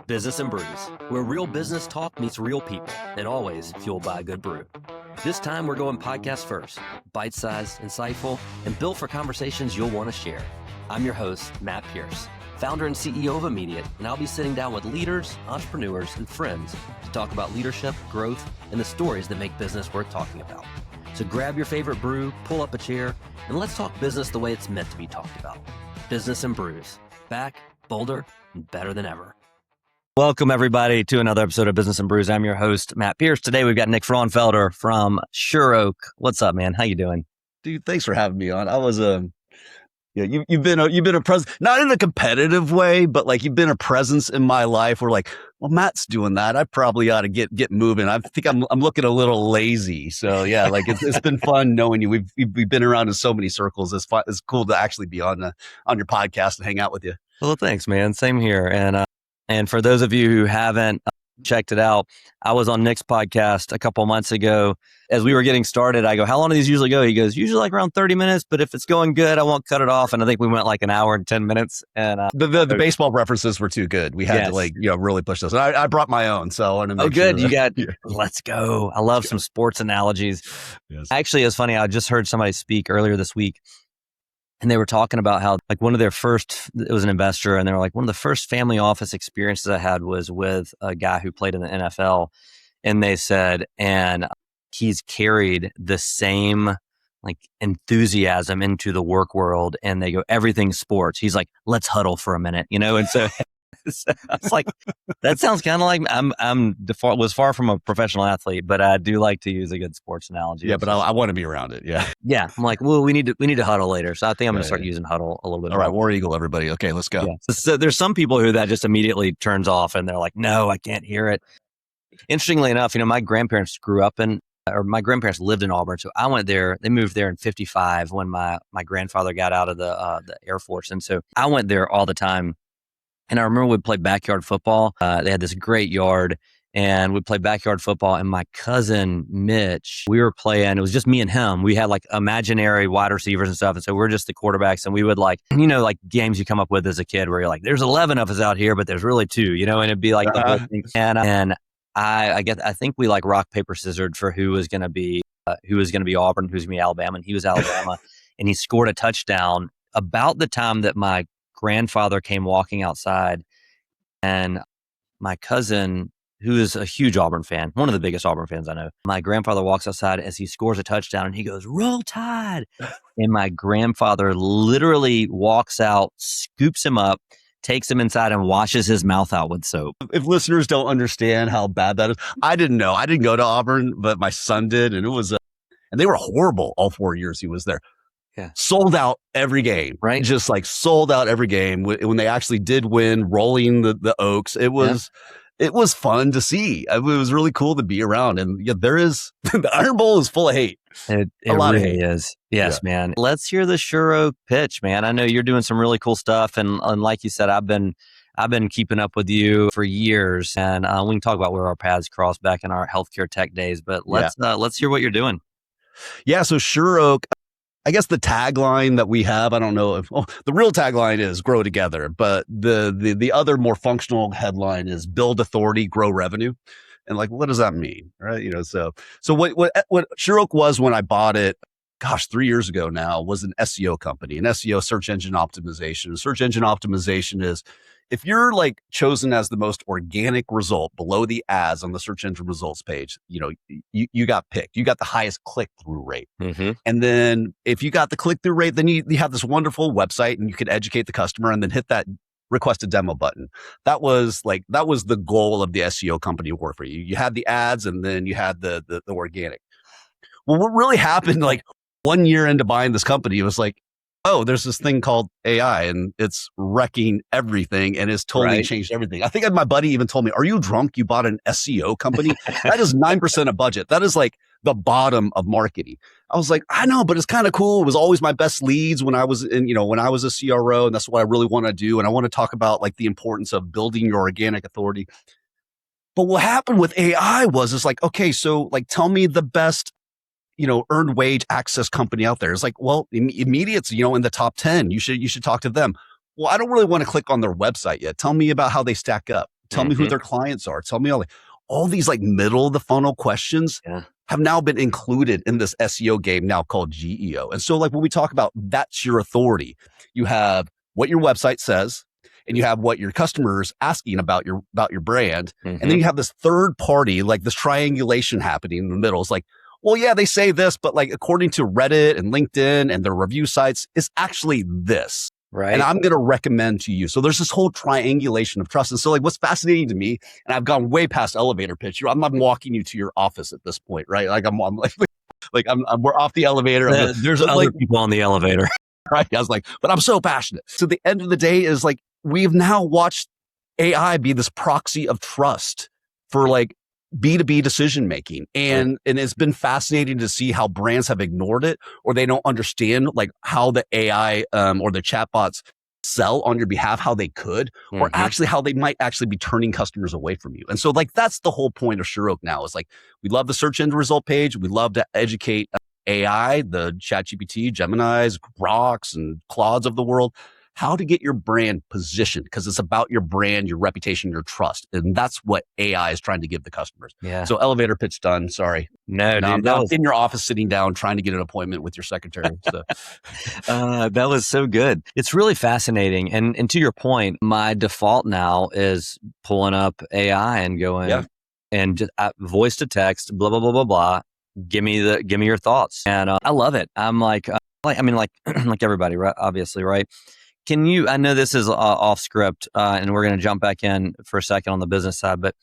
Business and Brews, where real business talk meets real people, and always fueled by a good brew. This time we're going podcast first, bite-sized, insightful, and built for conversations you'll want to share. I'm your host, Matt Pierce, founder and CEO of Immediate, and I'll be sitting down with leaders, entrepreneurs, and friends to talk about leadership, growth, and the stories that make business worth talking about. So grab your favorite brew, pull up a chair, and let's talk business the way it's meant to be talked about. Business and Brews, back, bolder, and better than ever. Welcome, everybody, to another episode of Business and Brews. I'm your host, Matt Pierce. Today, we've got Nick Fraunfelder from Sure Oak. What's up, man? How you doing? Dude, thanks for having me on. I was you've been a presence, not in a competitive way, but like you've been a presence in my life. Where like, well, Matt's doing that. I probably ought to get moving. I think I'm looking a little lazy. So yeah, like it's been fun knowing you. We've been around in so many circles. It's fun. It's cool to actually be on your podcast and hang out with you. Well, thanks, man. Same here. And for those of you who haven't checked it out, I was on Nick's podcast a couple months ago. As we were getting started, I go, how long do these usually go? He goes, usually like around 30 minutes, but if it's going good, I won't cut it off. And I think we went like an hour and 10 minutes. And the baseball references were too good. We had to really push those. And I brought my own, so I want to make good. Sure You got, let's go. I love some sports analogies. Yes. Actually, it's funny. I just heard somebody speak earlier this week. And they were talking about how like one of their first, it was an investor, and they were like, one of the first family office experiences I had was with a guy who played in the NFL. And they said, and he's carried the same like enthusiasm into the work world. And they go, everything's sports. He's like, let's huddle for a minute, And so I was like, that sounds kind of like was far from a professional athlete, but I do like to use a good sports analogy. Yeah, but I want to be around it. Yeah. Yeah. I'm like, well, we need to huddle later. So I think I'm going to start using huddle a little bit. All right. War Eagle, everybody. Okay, let's go. Yeah. So there's some people who that just immediately turns off and they're like, no, I can't hear it. Interestingly enough, my grandparents my grandparents lived in Auburn. So I went there. They moved there in 55 when my grandfather got out of the Air Force. And so I went there all the time. And I remember we'd play backyard football. They had this great yard, and we'd play backyard football. And my cousin, Mitch, we were playing. It was just me and him. We had like imaginary wide receivers and stuff. And so we're just the quarterbacks. And we would like games you come up with as a kid where you're like, there's 11 of us out here, but there's really 2, and it'd be like the whole thing. And I think we like rock, paper, scissors for who was going to be Auburn, who was going to be Alabama. And he was Alabama. And he scored a touchdown about the time that my grandfather came walking outside, and my cousin, who is a huge Auburn fan, one of the biggest Auburn fans I know, my grandfather walks outside as he scores a touchdown and he goes, "Roll Tide." And my grandfather literally walks out, scoops him up, takes him inside and washes his mouth out with soap. If listeners don't understand how bad that is, I didn't know. I didn't go to Auburn, but my son did. And it was, and they were horrible all 4 years he was there. Yeah. Sold out every game, right? Just like sold out every game. When they actually did win, rolling the Oaks, it was fun to see. It was really cool to be around. And yeah, there is the Iron Bowl is full of hate. It really is. Yes, man. Let's hear the Sure Oak pitch, man. I know you're doing some really cool stuff, and like you said, I've been keeping up with you for years, and we can talk about where our paths crossed back in our healthcare tech days. But let's hear what you're doing. Yeah. So Sure Oak, I guess the tagline that we have, I don't know if the real tagline is grow together, but the other more functional headline is build authority, grow revenue. And like, what does that mean? Right. So what Sure Oak was when I bought it, 3 years ago now, was an SEO company, an SEO search engine optimization. Search engine optimization is if you're like chosen as the most organic result below the ads on the search engine results page, you got picked. You got the highest click-through rate. Mm-hmm. And then if you got the click-through rate, then you have this wonderful website and you could educate the customer and then hit that request a demo button. That was the goal of the SEO company to work for you. You had the ads and then you had the organic. Well, what really happened like 1 year into buying this company, it was like, oh, there's this thing called AI and it's wrecking everything and it's totally changed everything. I think my buddy even told me, are you drunk? You bought an SEO company? That is 9% of budget. That is like the bottom of marketing. I was like, I know, but it's kind of cool. It was always my best leads when I was when I was a CRO, and that's what I really want to do. And I want to talk about like the importance of building your organic authority. But what happened with AI was, it's like, okay, so like, tell me the best earned wage access company out there. It's like, well, Immediate's, in the top 10. You should talk to them. well, I don't really want to click on their website yet. Tell me about how they stack up. Tell me who Mm-hmm. their clients are. Tell me all these like middle of the funnel questions Yeah. have now been included in this SEO game now called GEO. And so like when we talk about that's your authority, you have what your website says, and you have what your customers asking about your brand. And then Mm-hmm. you have this third party, like this triangulation happening in the middle. It's like, well, yeah, they say this, but like according to Reddit and LinkedIn and their review sites, it's actually this. And Right. I'm going to recommend to you. So there's this whole triangulation of trust. And so like what's fascinating to me, and I've gone way past elevator pitch. I'm walking you to your office at this point, right? Like I'm we're off the elevator. There's other people on the elevator. Right. I was like, but I'm so passionate. So the end of the day is like, we've now watched AI be this proxy of trust for like B2B decision making. And it's been fascinating to see how brands have ignored it, or they don't understand like how the AI or the chatbots sell on your behalf, how they could, or actually how they might actually be turning customers away from you. And so like, that's the whole point of SureOak now is like, we love the search engine result page. We love to educate AI, the ChatGPT, Geminis, Groks, and Claudes of the world, how to get your brand positioned, because it's about your brand, your reputation, your trust. And that's what AI is trying to give the customers. Yeah. So elevator pitch done. Sorry. No, Now dude, I'm in your office sitting down trying to get an appointment with your secretary. So that was so good. It's really fascinating. And to your point, my default now is pulling up AI and going and just voice to text, blah, blah, blah, blah, blah. Give me your thoughts. And I love it. I'm like everybody, right? Obviously, right? I know this is off script and we're going to jump back in for a second on the business side, but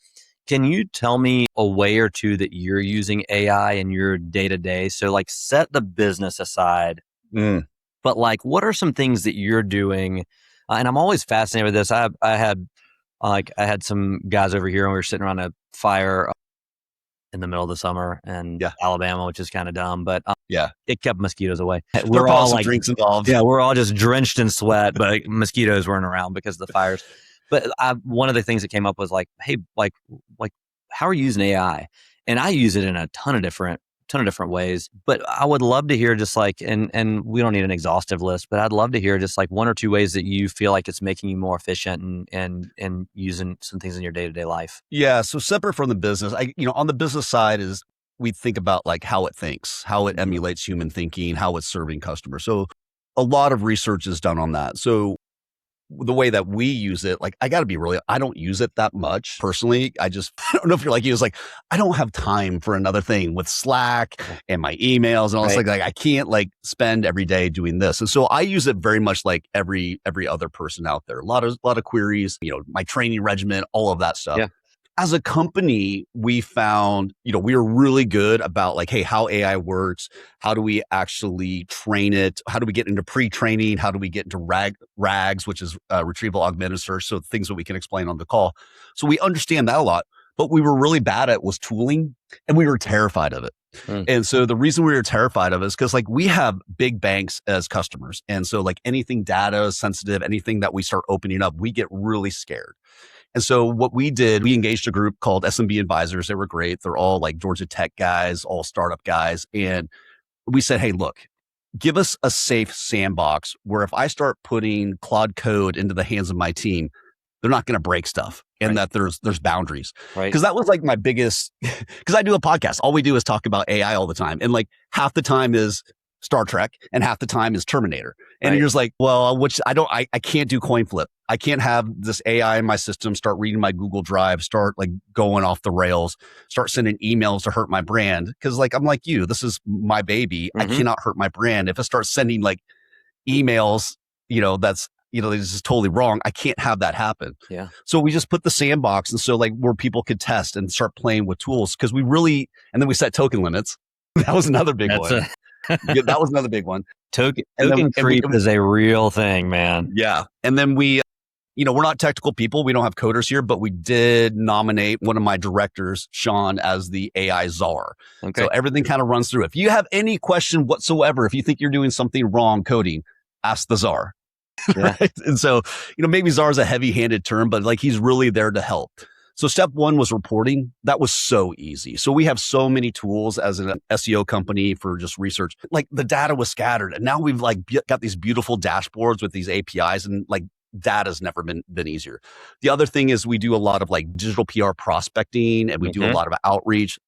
can you tell me a way or two that you're using AI in your day to day? So like set the business aside, but like, what are some things that you're doing? And I'm always fascinated with this. I had some guys over here and we were sitting around a fire in the middle of the summer in Alabama, which is kind of dumb, but it kept mosquitoes away. We're all like drinks involved. Yeah, we're all just drenched in sweat, but mosquitoes weren't around because of the fires. But one of the things that came up was like, hey, like how are you using AI? And I use it in a ton of different ways. But I would love to hear just like, and we don't need an exhaustive list, but I'd love to hear just like one or two ways that you feel like it's making you more efficient and using some things in your day-to-day life. Yeah. So separate from the business, on the business side is we think about like how it thinks, how it emulates human thinking, how it's serving customers. So a lot of research is done on that. So the way that we use it, like I don't use it that much personally. I don't know if you're like you, it's like, I don't have time for another thing with Slack and my emails and all this. Like I can't like spend every day doing this. And so I use it very much like every other person out there. A lot of queries, my training regimen, all of that stuff. Yeah. As a company, we found, we are really good about like, hey, how AI works. How do we actually train it? How do we get into pre-training? How do we get into RAGs, which is retrieval augmented search? So things that we can explain on the call. So we understand that a lot, but we were really bad at was tooling and we were terrified of it. And so the reason we were terrified of it is because like we have big banks as customers. And so like anything data sensitive, anything that we start opening up, we get really scared. And so what we did, we engaged a group called SMB Advisors. They were great. They're all like Georgia Tech guys, all startup guys. And we said, hey, look, give us a safe sandbox where if I start putting Claude code into the hands of my team, they're not going to break stuff and that there's boundaries. Right. Because that was like my biggest, because I do a podcast. All we do is talk about AI all the time. And like half the time is Star Trek and half the time is Terminator. And you're just like, well, I can't do coin flip. I can't have this AI in my system start reading my Google Drive, start like going off the rails, start sending emails to hurt my brand. Cause like, I'm like you, this is my baby. I cannot hurt my brand. If it starts sending like emails, this is totally wrong. I can't have that happen. Yeah. So we just put the sandbox. And so like where people could test and start playing with tools. Cause and then we set token limits. That was another big one. That was another big one. Token creep is a real thing, man. Yeah. And then we, we're not technical people. We don't have coders here, but we did nominate one of my directors, Sean, as the AI czar. Okay. So everything kind of runs through. If you have any question whatsoever, if you think you're doing something wrong coding, ask the czar. Yeah. Right? And so, maybe czar is a heavy-handed term, but like he's really there to help. So step one was reporting. That was so easy. So we have so many tools as an SEO company for just research. Like the data was scattered and now we've like got these beautiful dashboards with these APIs and like data's never been easier. The other thing is we do a lot of like digital PR prospecting, and we do a lot of outreach.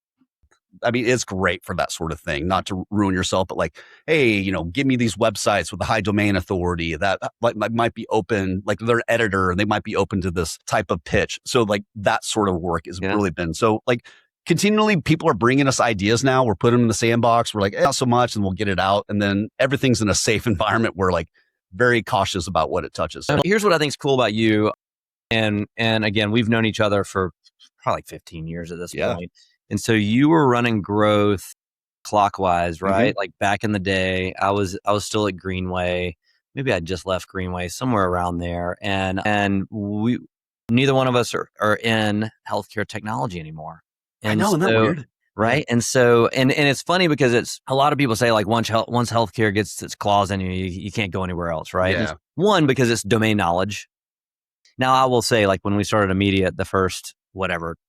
I mean, it's great for that sort of thing, not to ruin yourself, but like, hey, give me these websites with a high domain authority that like might be open, like they're an editor and they might be open to this type of pitch. So like that sort of work has really been, so like continually people are bringing us ideas now. We're putting them in the sandbox. We're like, not so much, and we'll get it out. And then everything's in a safe environment. We're like very cautious about what it touches. So here's what I think is cool about you. And again, we've known each other for probably like 15 years at this point. And so you were running growth clockwise, right? Like back in the day, I was still at Greenway. Maybe I just left Greenway, somewhere around there. And we neither one of us are in healthcare technology anymore. And I know, isn't that weird? Right. And so, and it's funny because it's a lot of people say like once healthcare gets its claws in you, you can't go anywhere else. Right. Yeah. One, because it's domain knowledge. Now I will say, like when we started Immediate, the first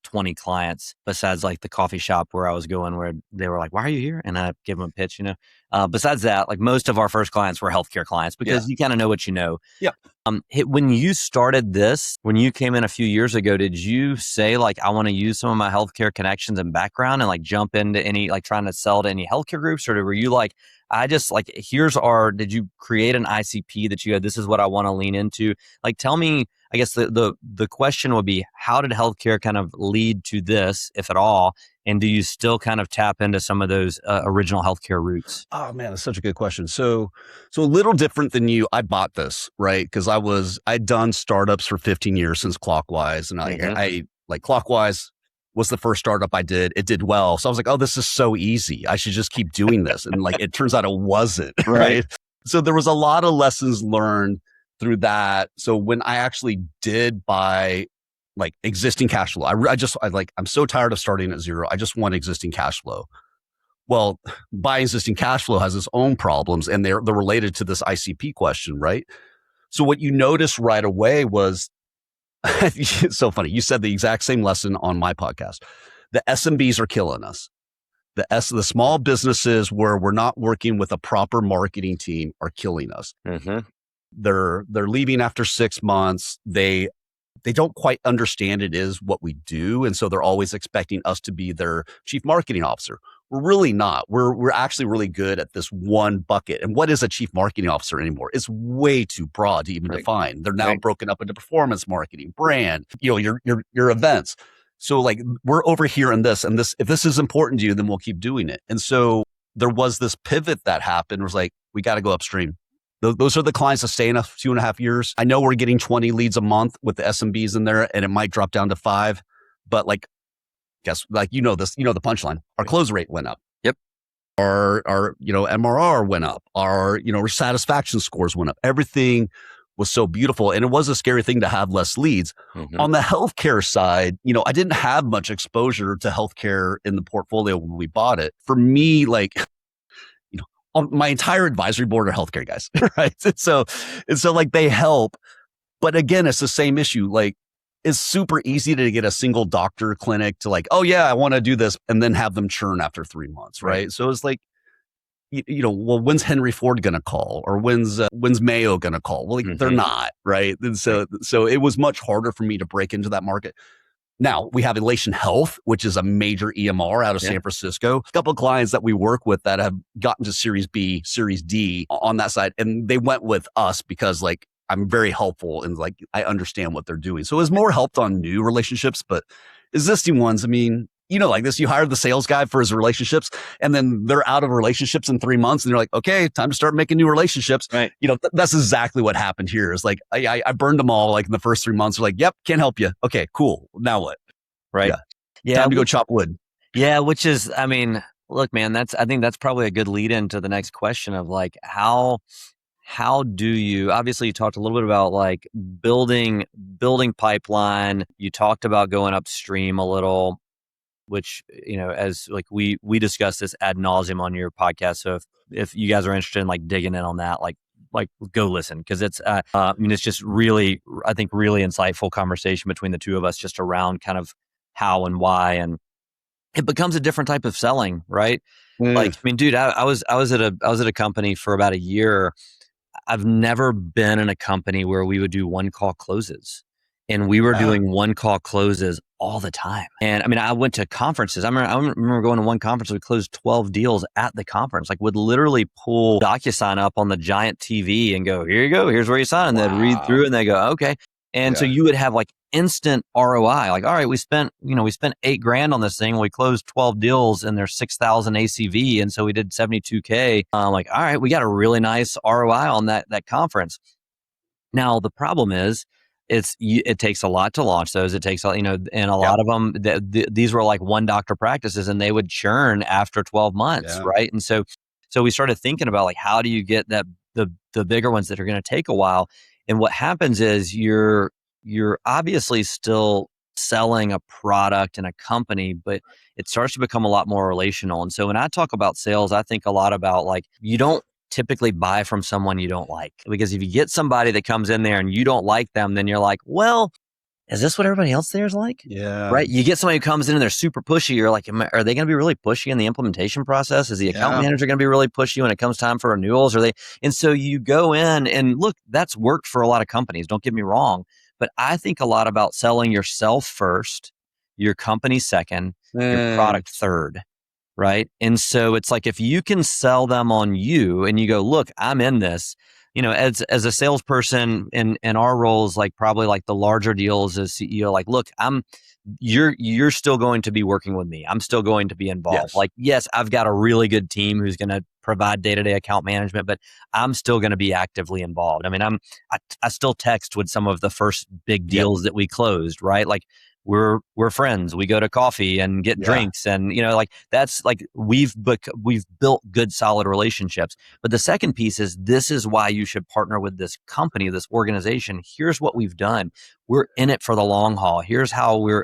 20 clients, besides like the coffee shop where I was going, where they were like, why are you here? And I give them a pitch, besides that, like most of our first clients were healthcare clients because you kind of know what you know. Yeah. When you started this, when you came in a few years ago, did you say like, I want to use some of my healthcare connections and background and like jump into any, like trying to sell to any healthcare groups? Or were you like, did you create an ICP that you had, this is what I want to lean into? Like, tell me, I guess the question would be, how did healthcare kind of lead to this, if at all? And do you still kind of tap into some of those original healthcare roots? Oh man, that's such a good question. So a little different than you. I bought this, right? Because I'd done startups for 15 years since Clockwise, and I like Clockwise was the first startup I did. It did well, so I was like, oh, this is so easy. I should just keep doing this. And like, it turns out it wasn't, right? So there was a lot of lessons learned through that. So when I actually did buy like existing cash flow, I'm so tired of starting at zero. I just want existing cash flow. Well, buying existing cash flow has its own problems, and they're related to this ICP question, right? So what you noticed right away was, it's so funny. You said the exact same lesson on my podcast. The SMBs are killing us. The small businesses where we're not working with a proper marketing team are killing us. They're leaving after 6 months. They don't quite understand it is what we do. And so they're always expecting us to be their chief marketing officer. We're really not. We're actually really good at this one bucket. And what is a chief marketing officer anymore? It's way too broad to even define. They're now broken up into performance marketing, brand, your events. So like, we're over here in this, and this, if this is important to you, then we'll keep doing it. And so there was this pivot that happened. It was like, we got to go upstream. Those are the clients that stay in 2.5 years. I know we're getting 20 leads a month with the SMBs in there, and it might drop down to 5, but like, guess, like, the punchline, our close rate went up. Yep. Our MRR went up. Our satisfaction scores went up. Everything was so beautiful. And it was a scary thing to have less leads. On the healthcare side, I didn't have much exposure to healthcare in the portfolio when we bought it. For me, like, my entire advisory board are healthcare guys, right? And so like, they help. But again, it's the same issue. Like, it's super easy to get a single doctor clinic to like, oh yeah, I want to do this, and then have them churn after 3 months, right? So it's like, well, when's Henry Ford going to call, or when's Mayo going to call? Well, like, they're not, right? And so it was much harder for me to break into that market. Now we have Elation Health, which is a major EMR out of San Francisco. A couple of clients that we work with that have gotten to Series B, Series D on that side, and they went with us because like, I'm very helpful and like, I understand what they're doing. So it's more helped on new relationships, but existing ones, I mean, like this, you hire the sales guy for his relationships, and then they're out of relationships in 3 months, and they're like, okay, time to start making new relationships. Right. That's exactly what happened here. Is like, I burned them all like in the first 3 months. They're like, yep, can't help you. Okay, cool. Now what? Right. Yeah. Time to go chop wood. Yeah. Which is, I mean, look, man, I think that's probably a good lead into the next question of like, how do you, obviously you talked a little bit about like building pipeline. You talked about going upstream a little, which, as like we discussed this ad nauseum on your podcast. So if you guys are interested in like digging in on that, like go listen. Cause it's, it's just really, I think really insightful conversation between the two of us just around kind of how and why. And it becomes a different type of selling, right? Like, I mean, dude, I was at a company for about a year. I've never been in a company where we would do one call closes, and we were doing one call closes all the time. And I mean, I went to conferences. I remember going to one conference. We closed 12 deals at the conference. Like, would literally pull DocuSign up on the giant TV and go, "Here you go. Here's where you sign." And they'd read through and they go, "Okay." And so you would have like instant ROI. Like, all right, we spent $8,000 on this thing. We closed 12 deals and there's 6,000 ACV. And so we did 72K. Like, all right, we got a really nice ROI on that conference. Now, the problem is it takes a lot to launch those. It takes, and a lot of them, these were like one doctor practices and they would churn after 12 months. Right. And so we started thinking about like, how do you get the bigger ones that are going to take a while? And what happens is you're obviously still selling a product and a company, but it starts to become a lot more relational. And so when I talk about sales, I think a lot about like, you don't typically buy from someone you don't like, because if you get somebody that comes in there and you don't like them, then you're like, well, is this what everybody else there is like? Yeah. Right. You get somebody who comes in and they're super pushy. You're like, are they going to be really pushy in the implementation process? Is the account manager going to be really pushy when it comes time for renewals? And so you go in and look, that's worked for a lot of companies. Don't get me wrong. But I think a lot about selling yourself first, your company second, your product third. Right. And so it's like, if you can sell them on you and you go, look, I'm in this, as a salesperson in our roles, like probably like the larger deals as CEO, like, look, you're still going to be working with me. I'm still going to be involved. Yes. Like, yes, I've got a really good team who's going to provide day-to-day account management, but I'm still going to be actively involved. I mean, I still text with some of the first big deals that we closed, right? Like, we're friends. We go to coffee and get drinks, and like that's like we've built good, solid relationships. But the second piece is, this is why you should partner with this company, this organization. Here's what we've done. We're in it for the long haul. Here's how we're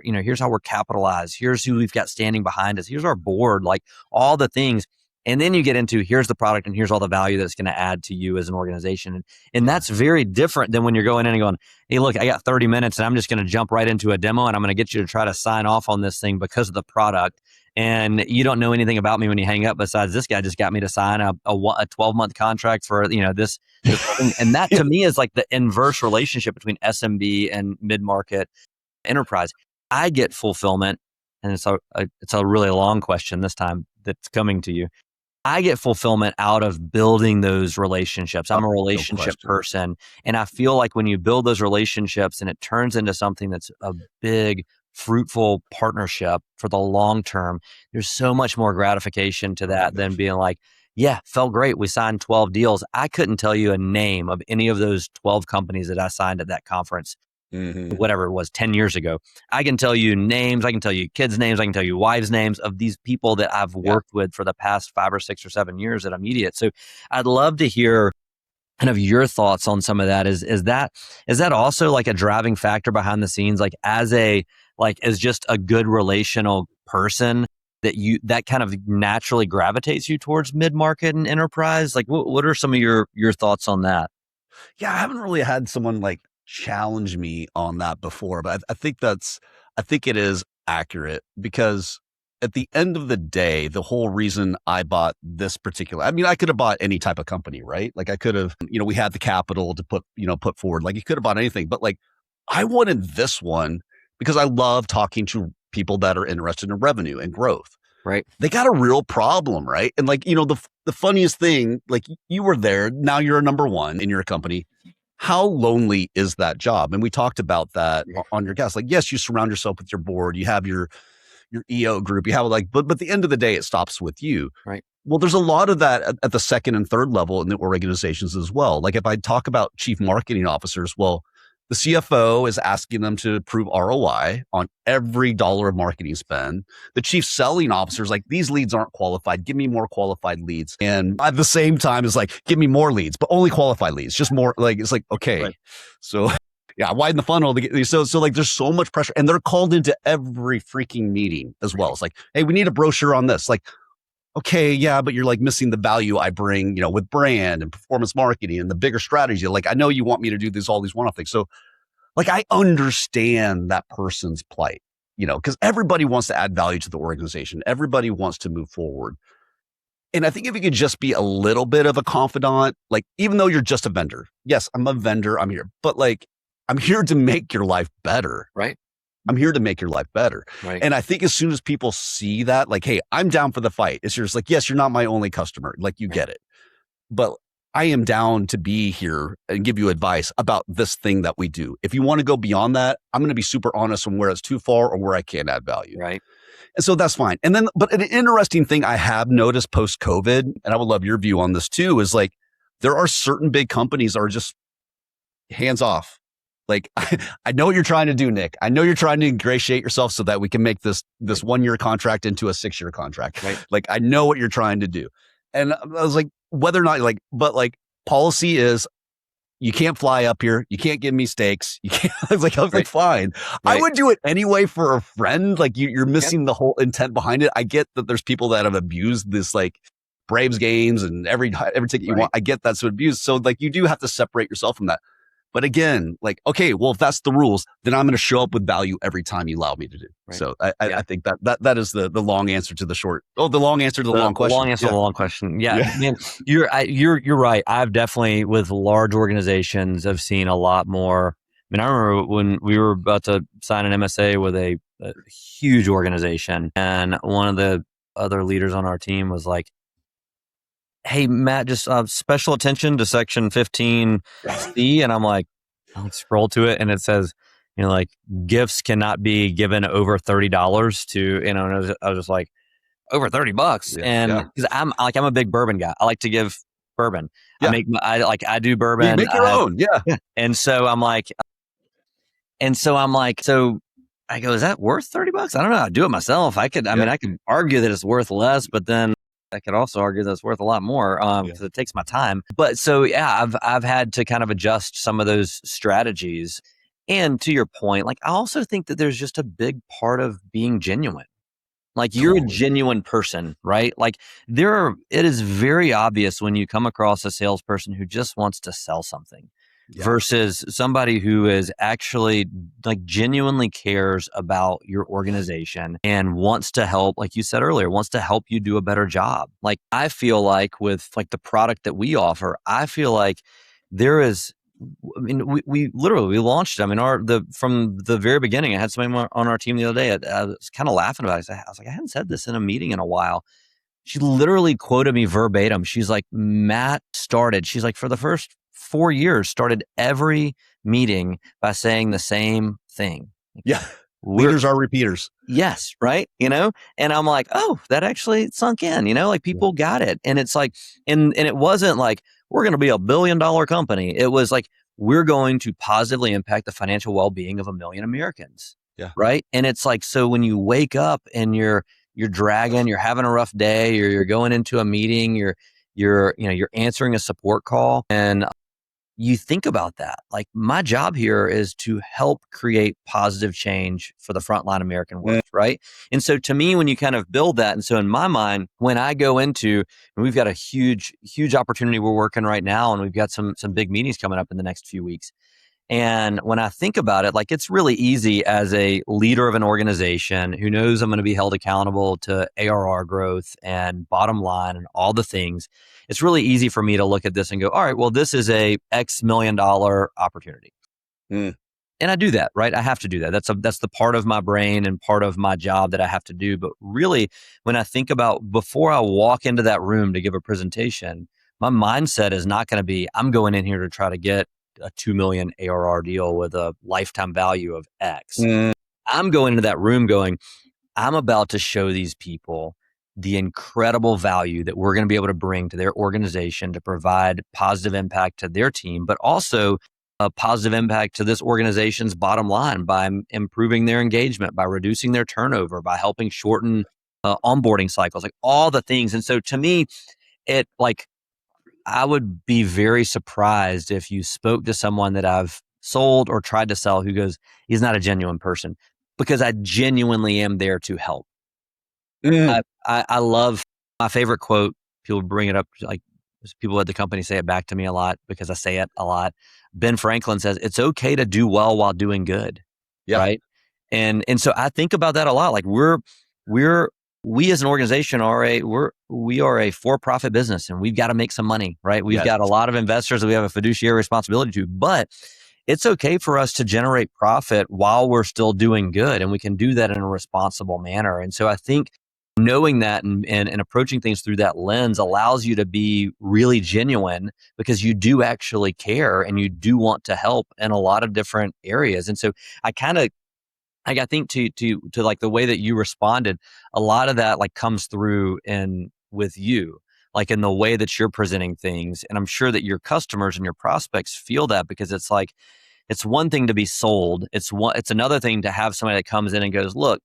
capitalized. Here's who we've got standing behind us. Here's our board, like all the things. And then you get into, here's the product and here's all the value that's going to add to you as an organization. And that's very different than when you're going in and going, hey, look, I got 30 minutes and I'm just going to jump right into a demo and I'm going to get you to try to sign off on this thing because of the product. And you don't know anything about me when you hang up, besides this guy just got me to sign a 12-month contract for, this thing. And that to me is like the inverse relationship between SMB and mid-market enterprise. I get fulfillment, and it's a really long question this time that's coming to you. I get fulfillment out of building those relationships. I'm a relationship person. And I feel like when you build those relationships and it turns into something that's a big, fruitful partnership for the long term, there's so much more gratification to that than being like, yeah, felt great. We signed 12 deals. I couldn't tell you a name of any of those 12 companies that I signed at that conference. Whatever it was 10 years ago. I can tell you names, I can tell you kids' names, I can tell you wives' names of these people that I've worked with for the past 5 or 6 or 7 years at Immediate. So I'd love to hear kind of your thoughts on some of that. Is that also like a driving factor behind the scenes, like as just a good relational person that kind of naturally gravitates you towards mid-market and enterprise? Like what are some of your thoughts on that? Yeah, I haven't really had someone like challenge me on that before, but I think it is accurate, because at the end of the day, the whole reason I bought this particular, I mean, I could have bought any type of company, right? Like I could have, we had the capital to put forward, like you could have bought anything, but like I wanted this one because I love talking to people that are interested in revenue and growth. Right. They got a real problem, right? And like, the funniest thing, like you were there, now you're a number one in your company. How lonely is that job? And we talked about that on your guest. Like, yes, you surround yourself with your board, you have your EO group, you have but at the end of the day, it stops with you. Right. Well, there's a lot of that at the second and third level in the organizations as well. Like if I talk about chief marketing officers, well, the CFO is asking them to prove ROI on every dollar of marketing spend. The chief selling officer is like, these leads aren't qualified. Give me more qualified leads. And at the same time, it's like, give me more leads, but only qualified leads, just more. Like, it's like, okay. Right. So yeah, widen the funnel to get these. So like there's so much pressure, and they're called into every freaking meeting as well. It's like, hey, we need a brochure on this. Like, okay, yeah, but you're like missing the value I bring, with brand and performance marketing and the bigger strategy. Like, I know you want me to do all these one-off things. So like, I understand that person's plight, because everybody wants to add value to the organization. Everybody wants to move forward. And I think if you could just be a little bit of a confidant, like, even though you're just a vendor, yes, I'm a vendor, I'm here, but like, I'm here to make your life better. Right. I'm here to make your life better. Right. And I think as soon as people see that, like, hey, I'm down for the fight. It's just like, yes, you're not my only customer. Like, you get it. But I am down to be here and give you advice about this thing that we do. If you want to go beyond that, I'm going to be super honest on where it's too far or where I can't add value. Right. And so that's fine. And then, but an interesting thing I have noticed post COVID, and I would love your view on this too, is like, there are certain big companies that are just hands off. Like, I know what you're trying to do, Nick. I know you're trying to ingratiate yourself so that we can make this 1-year contract into a 6-year contract. Right. Like, I know what you're trying to do. And I was like, whether or not, like, but like, policy is, you can't fly up here. You can't give me steaks. You can't. I was like, fine. Right. I would do it anyway for a friend. Like, you're missing the whole intent behind it. I get that there's people that have abused this, like, Braves games and every ticket you want. I get that's abused. So like, you do have to separate yourself from that. But again, like, okay, well, if that's the rules, then I'm going to show up with value every time you allow me to do. Right. So I think that is the long answer to the short. Oh, the long answer to the long question. Long answer to the long question. Yeah. Man, you're right. I've definitely, with large organizations, I've seen a lot more. I mean, I remember when we were about to sign an MSA with a huge organization, and one of the other leaders on our team was like, hey, Matt, just special attention to section 15C. And I'm like, I'll scroll to it, and it says, like, gifts cannot be given over $30 to, and I was just like, over $30. And because I'm a big bourbon guy. I like to give bourbon. Yeah. I do bourbon. You make your own. Yeah. And so I'm like, so I go, is that worth $30? I don't know. I do it myself. I could argue that it's worth less, but then I could also argue that it's worth a lot more because it takes my time. But so, I've had to kind of adjust some of those strategies. And to your point, like, I also think that there's just a big part of being genuine. Like, you're a genuine person, right? Like, it is very obvious when you come across a salesperson who just wants to sell something versus somebody who is actually, like, genuinely cares about your organization and wants to help, like you said earlier, wants to help you do a better job. Like, I feel like with, like, the product that we offer, I feel like there is, I mean, we literally launched it. I mean, from the very beginning, I had somebody on our team the other day. I was kind of laughing about it. I was like, I hadn't said this in a meeting in a while. She literally quoted me verbatim. She's like, Matt she's like, for the first 4 years, started every meeting by saying the same thing. Yeah. Leaders are repeaters. Yes. Right. And I'm like, oh, that actually sunk in, like, people got it. And it's like, and it wasn't like, we're going to be $1 billion company. It was like, we're going to positively impact the financial well-being of 1 million Americans. Yeah. Right. And it's like, so when you wake up and you're dragging, you're having a rough day, or you're going into a meeting, you're answering a support call, and you think about that. Like, my job here is to help create positive change for the frontline American workers, right? And so to me, when you kind of build that, and so in my mind, when I go into, and we've got a huge opportunity we're working right now, and we've got some big meetings coming up in the next few weeks. And when I think about it, like, it's really easy as a leader of an organization who knows I'm going to be held accountable to ARR growth and bottom line and all the things. It's really easy for me to look at this and go, all right, well, this is a X $1 million opportunity. And I do that, right? I have to do that. That's the part of my brain and part of my job that I have to do. But really, when I think about, before I walk into that room to give a presentation, my mindset is not going to be, I'm going in here to try to get a 2 million ARR deal with a lifetime value of X. I'm going into that room going, I'm about to show these people the incredible value that we're going to be able to bring to their organization to provide positive impact to their team, but also a positive impact to this organization's bottom line by improving their engagement, by reducing their turnover, by helping shorten onboarding cycles, like all the things. And so to me, it, like, I would be very surprised if you spoke to someone that I've sold or tried to sell who goes, he's not a genuine person, because I genuinely am there to help. I love, my favorite quote, people bring it up, like, people at the company say it back to me a lot because I say it a lot. Ben Franklin says, it's okay to do well while doing good. Yeah. Right. And so I think about that a lot. Like, we as an organization we're we are a for-profit business and we've got to make some money, right? We've got a lot of investors that we have a fiduciary responsibility to, but it's okay for us to generate profit while we're still doing good. And we can do that in a responsible manner. And so I think knowing that and approaching things through that lens allows you to be really genuine because you do actually care and you do want to help in a lot of different areas. And so I think to like the way that you responded, a lot of that like comes through in with you, like in the way that you're presenting things. And I'm sure that your customers and your prospects feel that because it's like, it's one thing to be sold. It's another thing to have somebody that comes in and goes, look,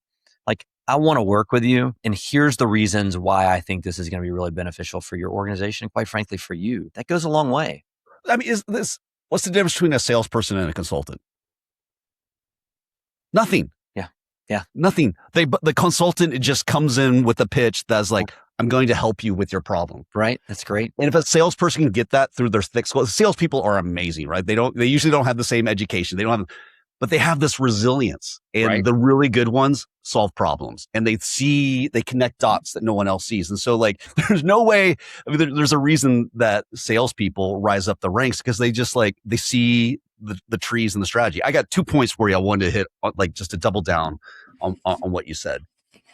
like I want to work with you. And here's the reasons why I think this is going to be really beneficial for your organization. Quite frankly, for you, that goes a long way. I mean, what's the difference between a salesperson and a consultant? Nothing. Yeah. Nothing. The consultant, it just comes in with a pitch that's like, I'm going to help you with your problem. Right. That's great. And if a salesperson can get that through their thick skull, salespeople are amazing, right? They usually don't have the same education. But they have this resilience, and the really good ones solve problems, and they connect dots that no one else sees. And so like, there's no way, I mean, there's a reason that salespeople rise up the ranks because they just like, they see the trees and the strategy. I got 2 points for you. I wanted to hit like just to double down on what you said.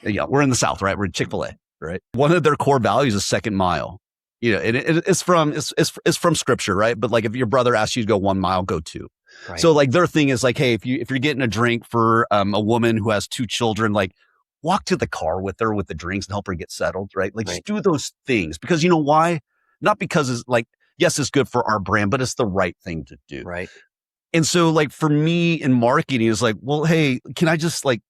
Yeah. We're in the South, right? We're in Chick-fil-A, right? One of their core values is second mile. You know, and it's from scripture, right? But like if your brother asks you to go 1 mile, go 2. Right. So like their thing is like, hey, if you're getting a drink for a woman who has 2 children, like walk to the car with her with the drinks and help her get settled, right? Like just do those things because you know why? Not because it's like, yes, it's good for our brand, but it's the right thing to do. Right. And so like for me in marketing is like, well, hey, can I just like,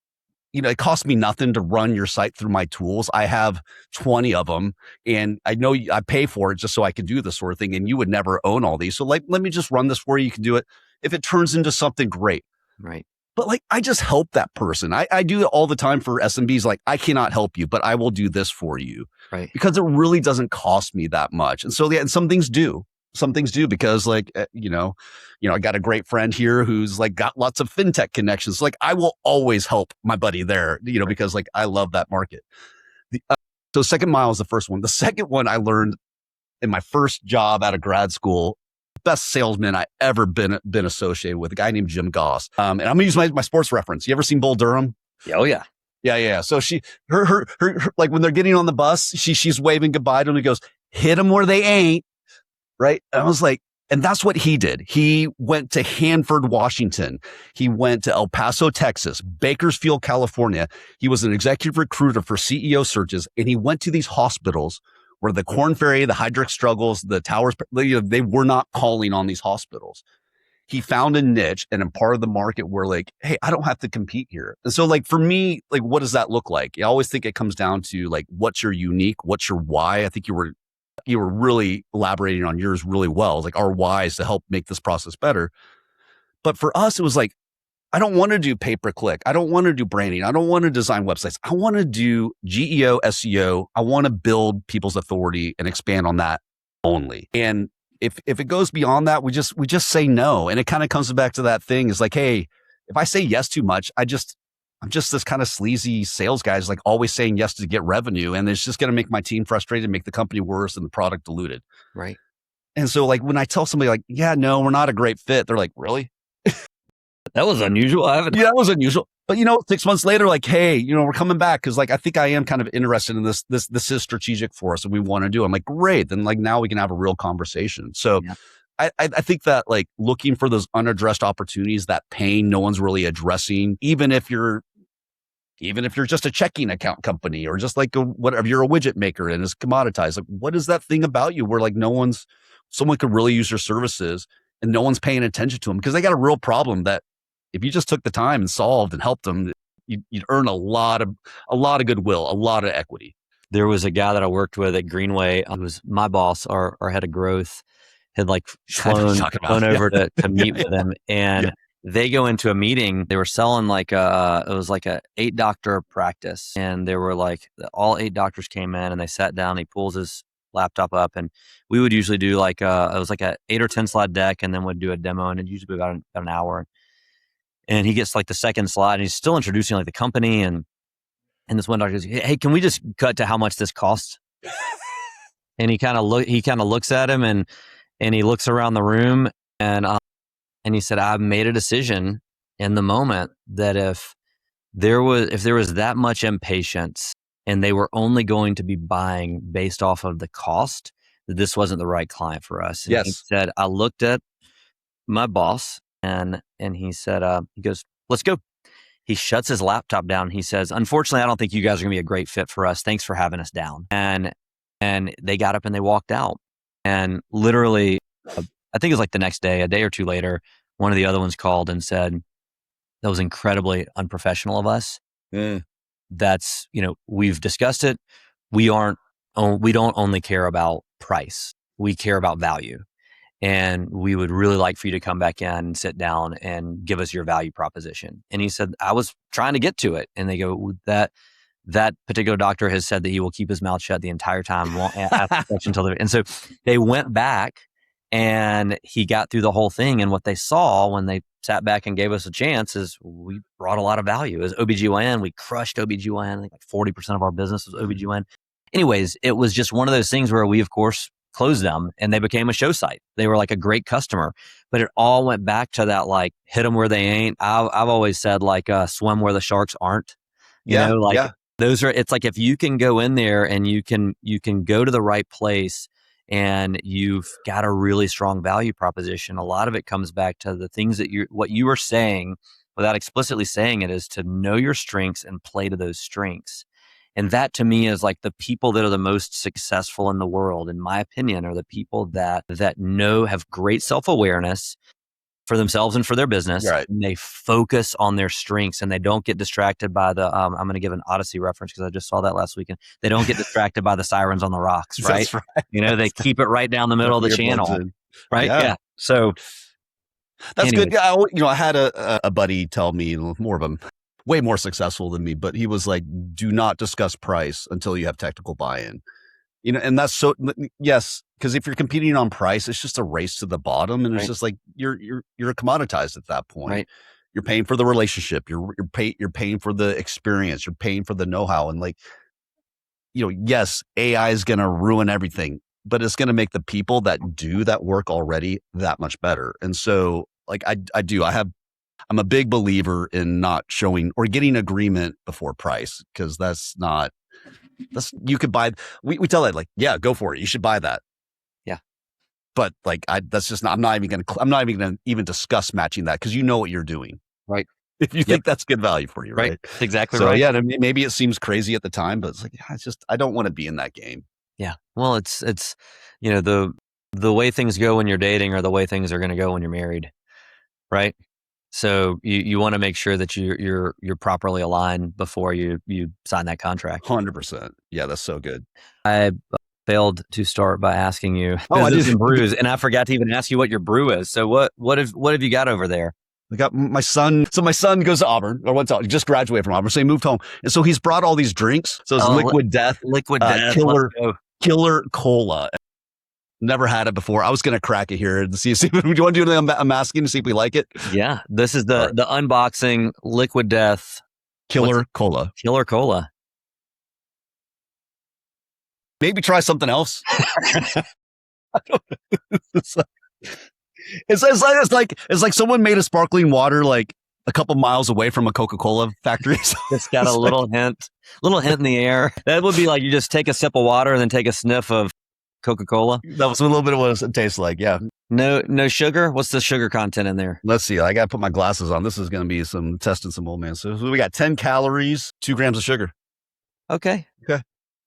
you know, it costs me nothing to run your site through my tools. I have 20 of them and I know I pay for it just so I can do this sort of thing. And you would never own all these. So like, let me just run this for you. You can do it. If it turns into something great. Right. But like, I just help that person. I do it all the time for SMBs. Like I cannot help you, but I will do this for you. Right. Because it really doesn't cost me that much. And so, yeah, and some things do because like, you know, I got a great friend here who's like got lots of fintech connections. Like I will always help my buddy there, you know, because like I love that market. So second mile is the first one. The second one I learned in my first job out of grad school, best salesman I ever been associated with, a guy named Jim Goss. And I'm gonna use my sports reference. You ever seen Bull Durham? Oh yeah. Yeah. So her like when they're getting on the bus, she's waving goodbye to him. He goes, hit them where they ain't. Right. And I was like, and that's what he did. He went to Hanford, Washington. He went to El Paso, Texas, Bakersfield, California. He was an executive recruiter for CEO searches. And he went to these hospitals where the Korn Ferry, the Heydrich struggles, the towers, you know, they were not calling on these hospitals. He found a niche and a part of the market where like, hey, I don't have to compete here. And so like for me, like, what does that look like? I always think it comes down to like, what's your unique? What's your why? I think you were really elaborating on yours really well. Like our why is to help make this process better. But for us, it was like, I don't want to do pay-per-click. I don't want to do branding. I don't want to design websites. I want to do GEO, SEO. I want to build people's authority and expand on that only. And if it goes beyond that, we just say no. And it kind of comes back to that thing is like, hey, if I say yes too much, I'm just this kind of sleazy sales guy is like always saying yes to get revenue. And it's just going to make my team frustrated, make the company worse and the product diluted. Right. And so like when I tell somebody like, yeah, no, we're not a great fit. They're like, really? That was unusual. Yeah, that was unusual. But 6 months later, like, hey, we're coming back because like I think I am kind of interested in this. This is strategic for us, and we want to do. I'm like, great. Then like now we can have a real conversation. So yeah. I think that like looking for those unaddressed opportunities, that pain no one's really addressing, even if you're just a checking account company or just like whatever, you're a widget maker and it's commoditized. Like, what is that thing about you where like someone could really use your services and no one's paying attention to them because they got a real problem that if you just took the time and solved and helped them, you'd earn a lot of goodwill, a lot of equity. There was a guy that I worked with at Greenway. It was my boss, our head of growth, had like flown over to meet with him. And they go into a meeting. They were selling like it was like a 8-doctor practice. And they were like, all 8 doctors came in and they sat down. He pulls his laptop up and we would usually do like it was like a 8 or 10 slide deck and then would do a demo and it'd usually be about an hour. And he gets like the second slide and he's still introducing like the company and this one doctor goes, hey, can we just cut to how much this costs? And he kind of looks at him and he looks around the room and he said, "I've made a decision in the moment that if there was that much impatience and they were only going to be buying based off of the cost, that this wasn't the right client for us." And he Yes. said, "I looked at my boss and he said, he goes, 'Let's go.'" He shuts his laptop down. He says, "Unfortunately, I don't think you guys are gonna be a great fit for us. Thanks for having us down." And they got up and they walked out. And literally, I think it was like the next day, a day or two later, one of the other ones called and said, "That was incredibly unprofessional of us. That's, we've discussed it. We don't only care about price. We care about value. And we would really like for you to come back in and sit down and give us your value proposition." And he said, "I was trying to get to it." And they go, that particular doctor has said that he will keep his mouth shut the entire time, won't ask a question until and so they went back and he got through the whole thing. And what they saw when they sat back and gave us a chance is we brought a lot of value. As OBGYN, we crushed OBGYN. I think like 40% of our business was OBGYN. Anyways, it was just one of those things where we, of course, closed them and they became a show site. They were like a great customer, but it all went back to that, like, hit them where they ain't. I've always said, like, swim where the sharks aren't, those are, it's like, if you can go in there and you can go to the right place and you've got a really strong value proposition, a lot of it comes back to the things that what you were saying without explicitly saying it, is to know your strengths and play to those strengths. And that, to me, is like the people that are the most successful in the world, in my opinion, are the people that have great self-awareness for themselves and for their business. Right. And they focus on their strengths and they don't get distracted by the, I'm going to give an Odyssey reference because I just saw that last weekend. They don't get distracted by the sirens on the rocks, right? That's right. They keep it right down the middle of the channel, right? Yeah. So that's anyway. good. Yeah, I had a buddy tell me, more of him, way more successful than me, but he was like, "Do not discuss price until you have technical buy-in." And that's so, yes, because if you're competing on price, it's just a race to the bottom, and it's just like you're commoditized at that point. Right. You're paying for the relationship. You're paying for the experience. You're paying for the know-how, and like, yes, AI is going to ruin everything, but it's going to make the people that do that work already that much better. And so, like, I'm a big believer in not showing or getting agreement before price, because you could buy, we tell that, like, yeah, go for it. You should buy that. Yeah. But like, I'm not even going to even discuss matching that, because you know what you're doing. Right. If you think that's good value for you. Right. That's exactly so, right. Yeah, maybe it seems crazy at the time, but it's like, I don't want to be in that game. Yeah. Well, it's, the way things go when you're dating or the way things are going to go when you're married. Right. So you want to make sure that you're properly aligned before you sign that contract. 100%. Yeah, that's so good. I failed to start by asking you Business Brews, and I forgot to even ask you what your brew is. So what have you got over there? I got my son. So my son goes to Auburn, or he just graduated from Auburn. So he moved home, and so he's brought all these drinks. So it's Liquid Death, Killer Cola. Never had it before. I was going to crack it here and see. Do you want to do the unmasking to see if we like it? Yeah, this is the unboxing. Liquid Death Killer Cola. Killer Cola. Maybe try something else. It's like someone made a sparkling water like a couple miles away from a Coca-Cola factory. It's got a little hint in the air. That would be like you just take a sip of water and then take a sniff of Coca-Cola. That was a little bit of what it tastes like. Yeah. No sugar. What's the sugar content in there? Let's see. I got to put my glasses on. This is going to be some testing some old man. So we got 10 calories, 2 grams of sugar. Okay.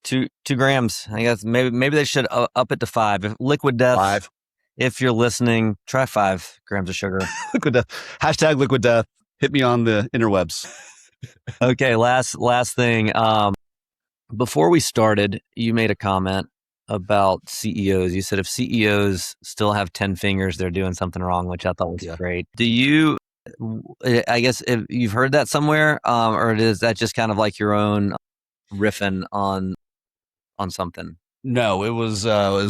2 grams. I guess maybe they should up it to 5. If Liquid Death. 5. If you're listening, try 5 grams of sugar. Liquid Death. # Liquid Death. Hit me on the interwebs. Okay. Last thing. Before we started, you made a comment about CEOs. You said if CEOs still have 10 fingers, they're doing something wrong, which I thought was great. Do you, I guess if you've heard that somewhere, or is that just kind of like your own riffing on something? No, it was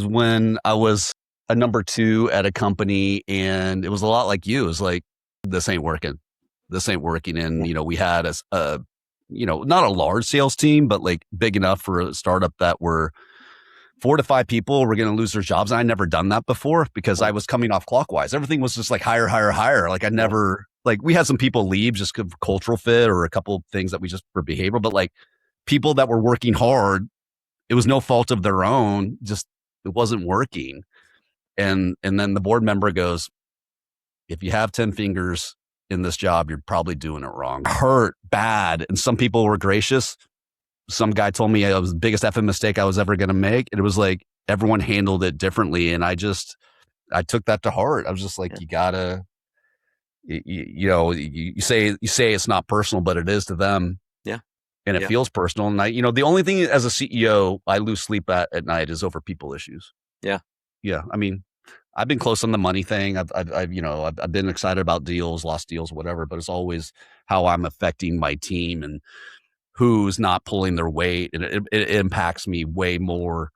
when I was a number 2 at a company, and it was a lot like you. It was like, this ain't working. And, we had a not a large sales team, but like big enough for a startup that were, 4 to 5 people were going to lose their jobs. And I'd never done that before because I was coming off clockwise. Everything was just like higher, higher, higher. Like I never, like we had some people leave just because of cultural fit or a couple of things that we just for behavioral, but like people that were working hard, it was no fault of their own. Just, it wasn't working. And then the board member goes, if you have 10 fingers in this job, you're probably doing it wrong. Hurt bad. And some people were gracious. Some guy told me it was the biggest effing mistake I was ever going to make. And it was like, everyone handled it differently. And I took that to heart. I was just like, you gotta, you say it's not personal, but it is to them. Yeah. And it feels personal. And the only thing as a CEO, I lose sleep at night is over people issues. Yeah. Yeah. I mean, I've been close on the money thing. I've been excited about deals, lost deals, whatever, but it's always how I'm affecting my team and who's not pulling their weight. And it impacts me way more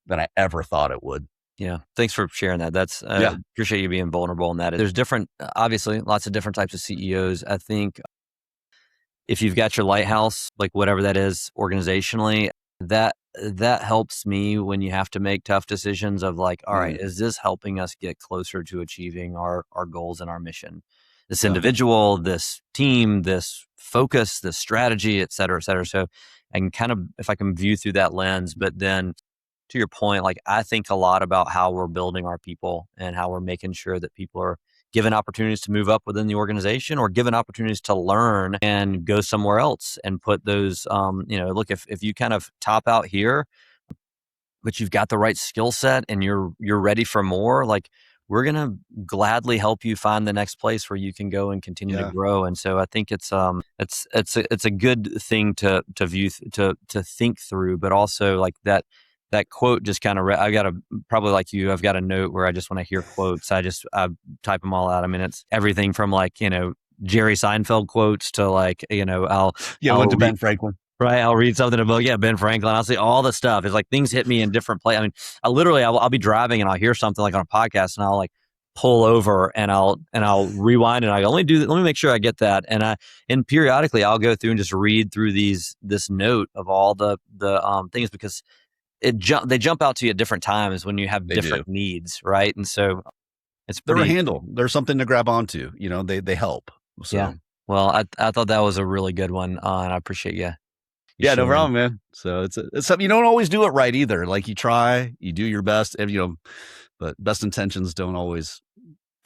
than I ever thought it would. Yeah. Thanks for sharing that. That's, appreciate you being vulnerable in that. There's different, obviously lots of different types of CEOs. I think if you've got your lighthouse, like whatever that is organizationally, that helps me when you have to make tough decisions of like, all right, is this helping us get closer to achieving our goals and our mission? This individual, this team, this focus, this strategy, et cetera, et cetera. So I can kind of, if I can view through that lens, but then to your point, like I think a lot about how we're building our people and how we're making sure that people are given opportunities to move up within the organization or given opportunities to learn and go somewhere else and put those, look, if you kind of top out here, but you've got the right skill set and you're ready for more, like we're going to gladly help you find the next place where you can go and continue to grow. And so I think it's a good thing to view, to think through, but also like that quote just kind of, I got to probably like you, I've got a note where I just want to hear quotes. I type them all out. I mean, it's everything from like, Jerry Seinfeld quotes to like, I'll went to Ben Franklin. Right. I'll read something about, Ben Franklin. I'll see all the stuff. It's like things hit me in different places. I mean, I'll be driving and I'll hear something like on a podcast and I'll like pull over and I'll rewind and I let me make sure I get that. And periodically I'll go through and just read through this note of all the things because they jump out to you at different times when you have different needs. Right. And so they're a handle. There's something to grab onto, they help. So. Yeah. Well, I thought that was a really good one. And I appreciate you. Yeah, no problem, man. So it's something you don't always do it right either. Like you try, you do your best, and, but best intentions don't always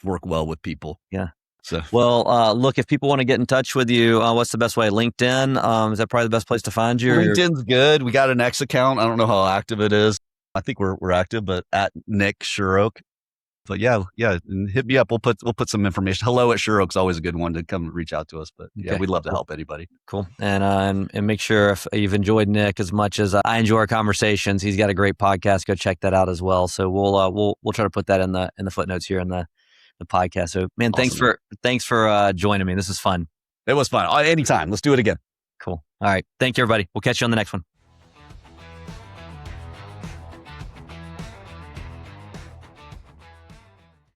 work well with people. Yeah. So, well, look, if people want to get in touch with you, what's the best way? LinkedIn? Is that probably the best place to find you? LinkedIn's good. We got an X account. I don't know how active it is. I think we're active, but at Nick Shuroak. But yeah, and hit me up. We'll put some information. Hello at Shuroak's always a good one to come reach out to us. But yeah, we'd love to help anybody. Cool. And make sure if you've enjoyed Nick as much as I enjoy our conversations, he's got a great podcast. Go check that out as well. So we'll try to put that in the footnotes here in the podcast. So man, awesome. thanks for joining me. This is fun. It was fun. Anytime. Let's do it again. Cool. All right. Thank you, everybody. We'll catch you on the next one.